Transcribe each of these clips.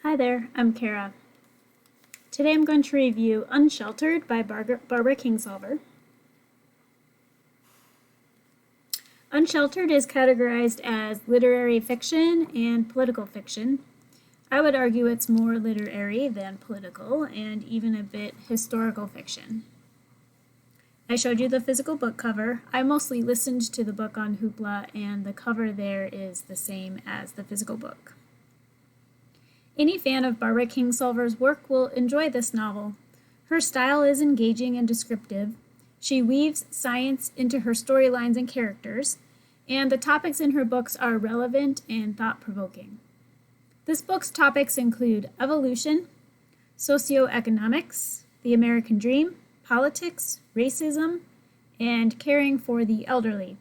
Hi there, I'm Kara. Today I'm going to review Unsheltered by Barabara Kingsolver. Unsheltered is categorized as literary fiction and political fiction. I would argue it's more literary than political and even a bit historical fiction. I showed you the physical book cover. I mostly listened to the book on Hoopla, and the cover there is the same as the physical book. Any fan of Barabara Kingsolver's work will enjoy this novel. Her style is engaging and descriptive. She weaves science into her storylines and characters, and the topics in her books are relevant and thought-provoking. This book's topics include evolution, socioeconomics, the American dream, politics, racism, and caring for the elderly.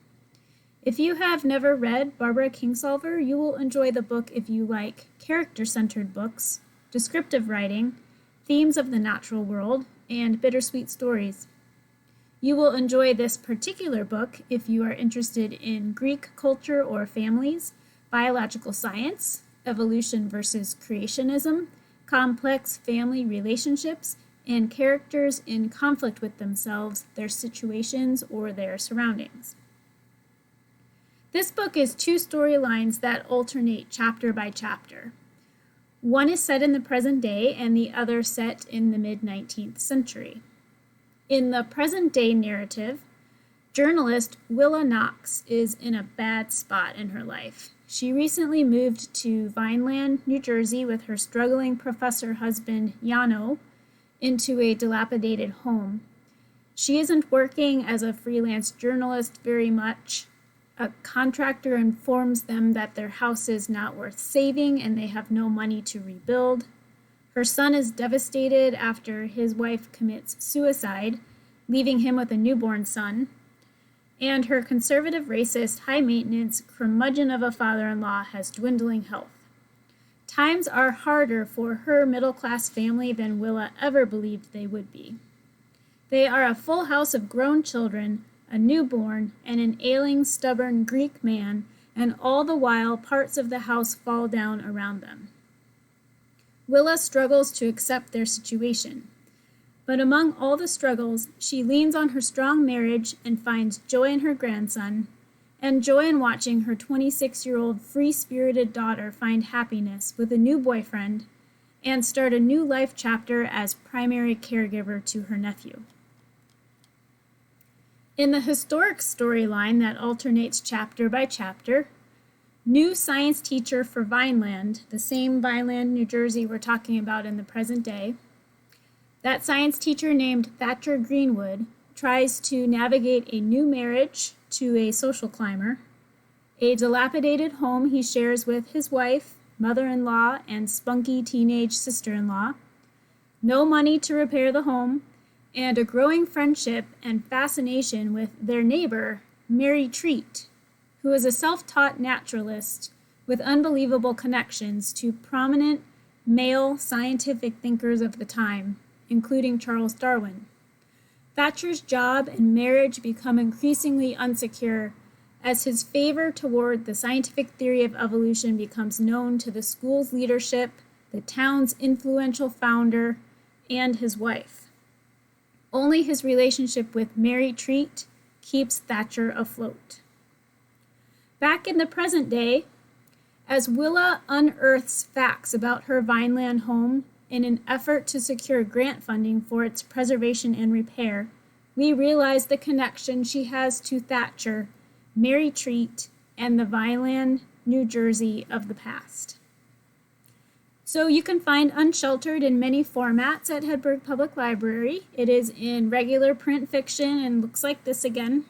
If you have never read Barabara Kingsolver, you will enjoy the book if you like character-centered books, descriptive writing, themes of the natural world, and bittersweet stories. You will enjoy this particular book if you are interested in Greek culture or families, biological science, evolution versus creationism, complex family relationships, and characters in conflict with themselves, their situations, or their surroundings. This book is two storylines that alternate chapter by chapter. One is set in the present day and the other set in the mid-19th century. In the present day narrative, journalist Willa Knox is in a bad spot in her life. She recently moved to Vineland, New Jersey with her struggling professor husband, Yano, into a dilapidated home. She isn't working as a freelance journalist very much. A contractor informs them that their house is not worth saving and they have no money to rebuild. Her son is devastated after his wife commits suicide, leaving him with a newborn son. And her conservative, racist, high-maintenance curmudgeon of a father-in-law has dwindling health. Times are harder for her middle-class family than Willa ever believed they would be. They are a full house of grown children, a newborn, and an ailing, stubborn Greek man, and all the while parts of the house fall down around them. Willa struggles to accept their situation, but among all the struggles, she leans on her strong marriage and finds joy in her grandson, and joy in watching her 26-year-old free-spirited daughter find happiness with a new boyfriend and start a new life chapter as primary caregiver to her nephew. In the historic storyline that alternates chapter by chapter, new science teacher for Vineland, the same Vineland, New Jersey we're talking about in the present day, that science teacher named Thatcher Greenwood tries to navigate a new marriage to a social climber, a dilapidated home he shares with his wife, mother-in-law, and spunky teenage sister-in-law, no money to repair the home, and a growing friendship and fascination with their neighbor, Mary Treat, who is a self-taught naturalist with unbelievable connections to prominent male scientific thinkers of the time, including Charles Darwin. Thatcher's job and marriage become increasingly insecure as his favor toward the scientific theory of evolution becomes known to the school's leadership, the town's influential founder, and his wife. Only his relationship with Mary Treat keeps Thatcher afloat. Back in the present day, as Willa unearths facts about her Vineland home in an effort to secure grant funding for its preservation and repair, we realize the connection she has to Thatcher, Mary Treat, and the Vineland, New Jersey of the past. So you can find Unsheltered in many formats at Hedberg Public Library. It is in regular print fiction and looks like this again.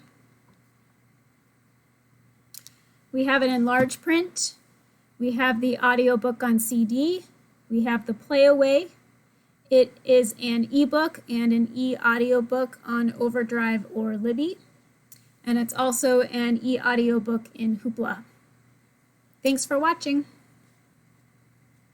We have it in large print. We have the audiobook on CD. We have the Playaway. It is an ebook and an e-audiobook on Overdrive or Libby. And it's also an e-audiobook in Hoopla. Thanks for watching.